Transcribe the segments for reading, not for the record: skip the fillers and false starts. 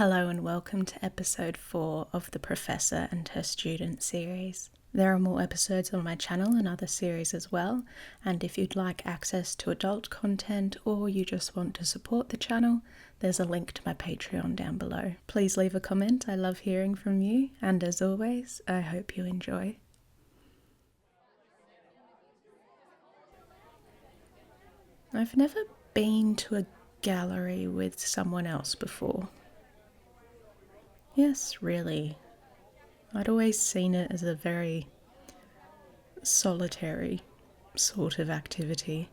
Hello and welcome to episode 4 of the Professor and Her Student series. There are more episodes on my channel and other series as well, and if you'd like access to adult content or you just want to support the channel, there's a link to my Patreon down below. Please leave a comment, I love hearing from you, and as always, I hope you enjoy. I've never been to a gallery with someone else before. Yes, really. I'd always seen it as a very solitary sort of activity.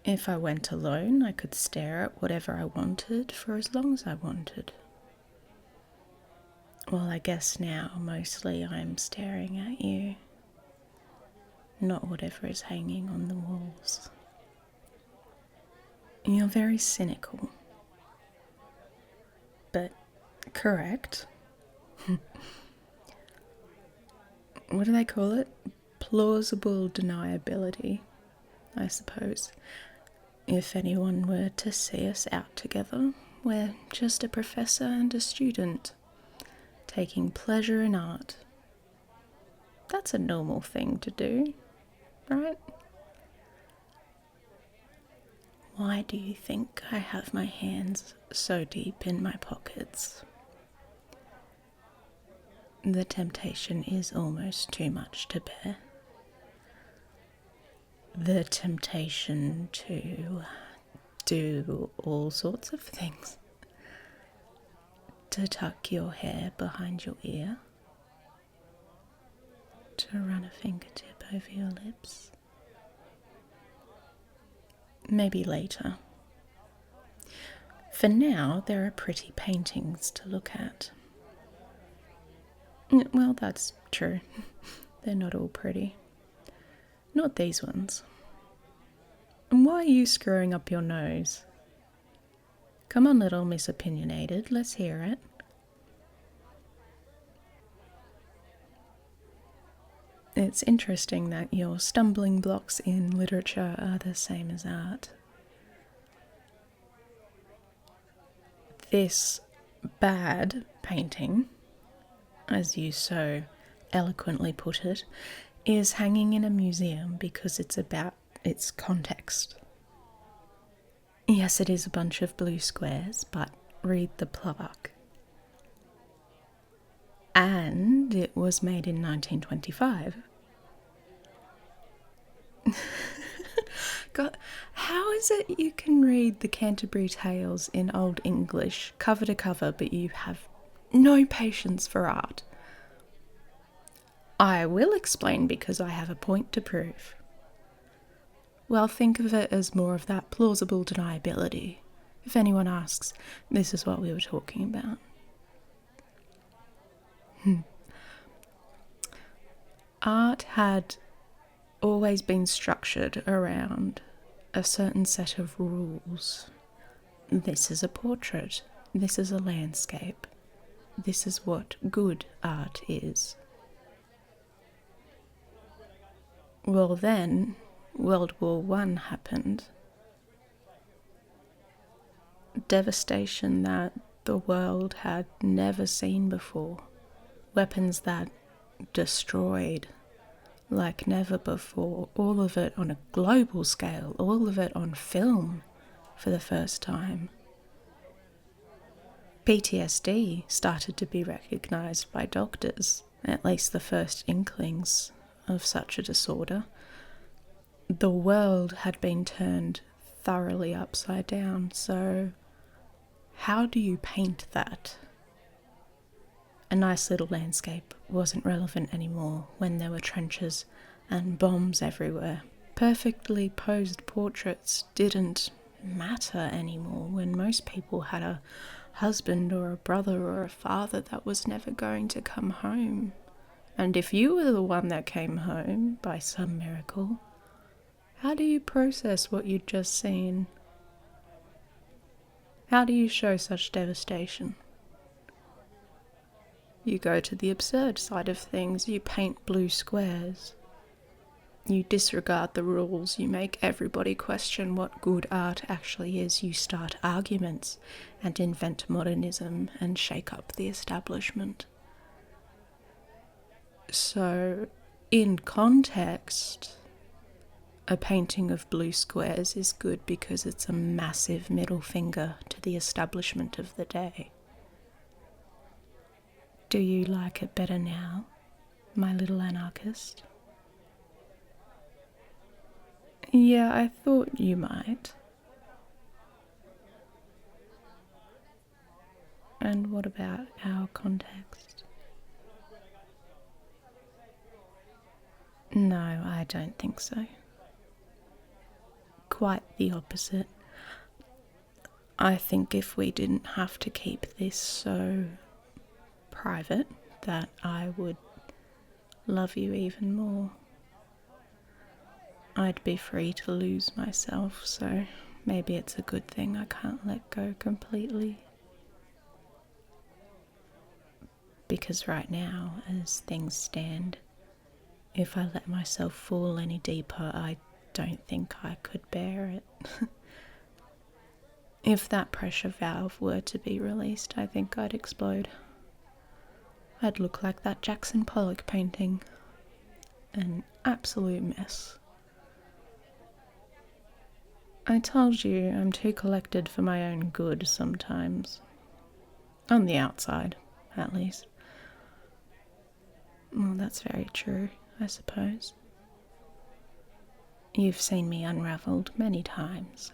If I went alone, I could stare at whatever I wanted for as long as I wanted. Well, I guess now mostly I'm staring at you, not whatever is hanging on the walls. You're very cynical, but correct. What do they call it? Plausible deniability, I suppose. If anyone were to see us out together, we're just a professor and a student, taking pleasure in art. That's a normal thing to do, right? Why do you think I have my hands so deep in my pockets? The temptation is almost too much to bear. The temptation to do all sorts of things. To tuck your hair behind your ear. To run a fingertip over your lips. Maybe later. For now, there are pretty paintings to look at. Well, that's true. They're not all pretty. Not these ones. And why are you screwing up your nose? Come on, little Miss Opinionated, let's hear it. It's interesting that your stumbling blocks in literature are the same as art. This bad painting, as you so eloquently put it, is hanging in a museum because it's about its context. Yes, it is a bunch of blue squares, but read the plaque. And it was made in 1925. God, how is it you can read the Canterbury Tales in Old English cover to cover, but you have no patience for art? I will explain because I have a point to prove. Well, think of it as more of that plausible deniability. If anyone asks, this is what we were talking about. Art had always been structured around a certain set of rules. This is a portrait. This is a landscape. This is what good art is. Well, then, World War I happened. Devastation that the world had never seen before. Weapons that destroyed like never before. All of it on a global scale. All of it on film for the first time. PTSD started to be recognised by doctors, at least the first inklings of such a disorder. The world had been turned thoroughly upside down, so how do you paint that? A nice little landscape wasn't relevant anymore when there were trenches and bombs everywhere. Perfectly posed portraits didn't matter anymore when most people had a husband or a brother or a father that was never going to come home. And if you were the one that came home by some miracle, how do you process what you'd just seen? How do you show such devastation? You go to the absurd side of things, you paint blue squares. You disregard the rules, you make everybody question what good art actually is, you start arguments and invent modernism and shake up the establishment. So, in context, a painting of blue squares is good because it's a massive middle finger to the establishment of the day. Do you like it better now, my little anarchist? Yeah, I thought you might. And what about our context? No, I don't think so. Quite the opposite. I think if we didn't have to keep this so private, that I would love you even more. I'd be free to lose myself, so maybe it's a good thing I can't let go completely. Because right now, as things stand, if I let myself fall any deeper, I don't think I could bear it. If that pressure valve were to be released, I think I'd explode. I'd look like that Jackson Pollock painting. An absolute mess. I told you I'm too collected for my own good sometimes. On the outside, at least. Well, that's very true, I suppose. You've seen me unravelled many times.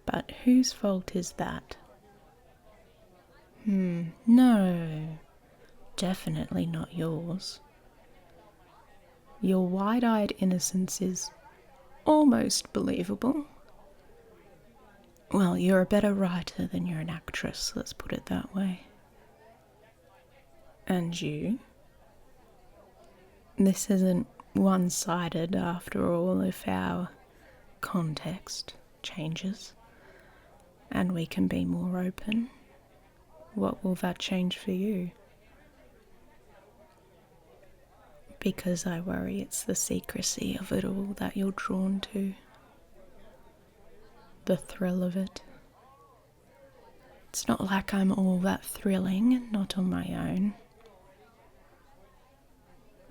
But whose fault is that? No. Definitely not yours. Your wide-eyed innocence is almost believable. Well, you're a better writer than you're an actress, let's put it that way. And you? This isn't one-sided after all if our context changes and we can be more open. What will that change for you? Because I worry it's the secrecy of it all that you're drawn to. The thrill of it. It's not like I'm all that thrilling, not on my own.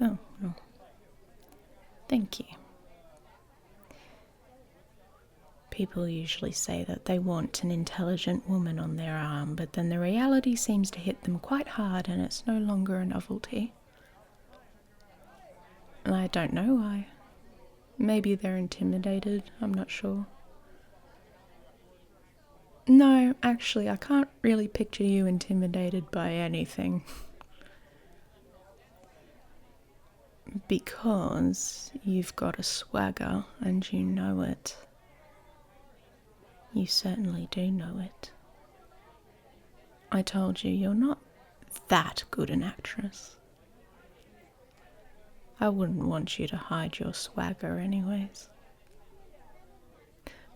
Oh, well. Thank you. People usually say that they want an intelligent woman on their arm, but then the reality seems to hit them quite hard and it's no longer a novelty. I don't know why. Maybe they're intimidated, I'm not sure. No, actually, I can't really picture you intimidated by anything. Because you've got a swagger and you know it. You certainly do know it. I told you you're not that good an actress. I wouldn't want you to hide your swagger anyways.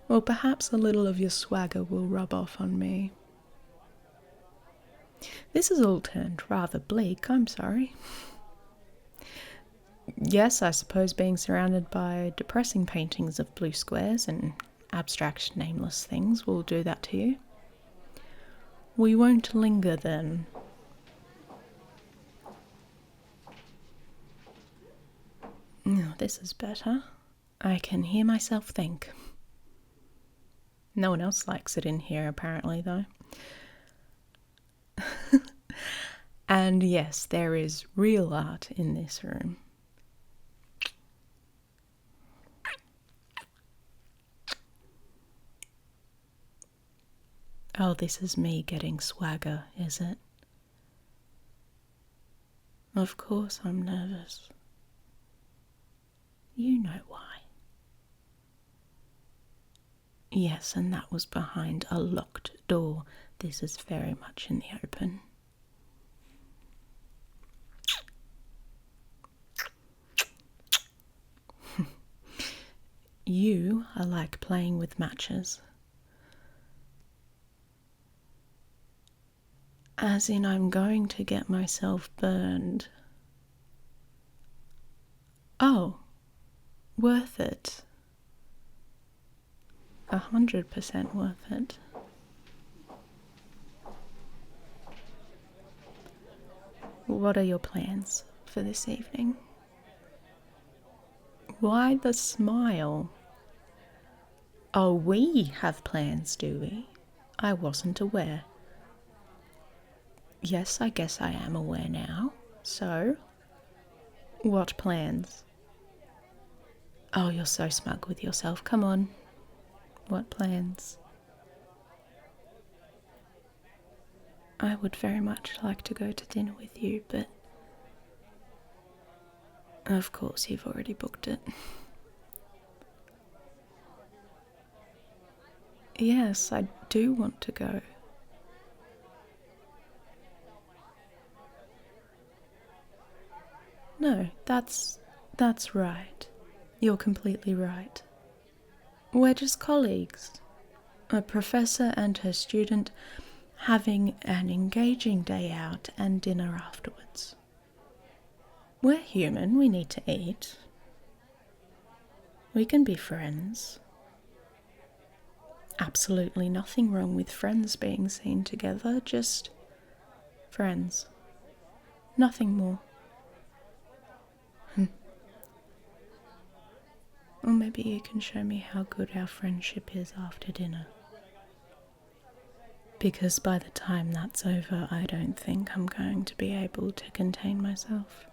Well, perhaps a little of your swagger will rub off on me. This has all turned rather bleak, I'm sorry. Yes, I suppose being surrounded by depressing paintings of blue squares and abstract nameless things will do that to you. We won't linger then. Oh, this is better. I can hear myself think. No one else likes it in here, apparently, though. And yes, there is real art in this room. Oh, this is me getting swagger, is it? Of course I'm nervous. You know why. Yes, and that was behind a locked door. This is very much in the open. You are like playing with matches. As in, I'm going to get myself burned. Oh, Worth it. 100% worth it. What are your plans for this evening? Why the smile? Oh, we have plans, do we? I wasn't aware. Yes, I guess I am aware now. So, what plans? Oh, you're so smug with yourself. Come on. What plans? I would very much like to go to dinner with you, but of course you've already booked it. Yes, I do want to go. No, that's right. You're completely right. We're just colleagues. A professor and her student having an engaging day out and dinner afterwards. We're human, we need to eat. We can be friends. Absolutely nothing wrong with friends being seen together, just friends. Nothing more. Or maybe you can show me how good our friendship is after dinner. Because by the time that's over, I don't think I'm going to be able to contain myself.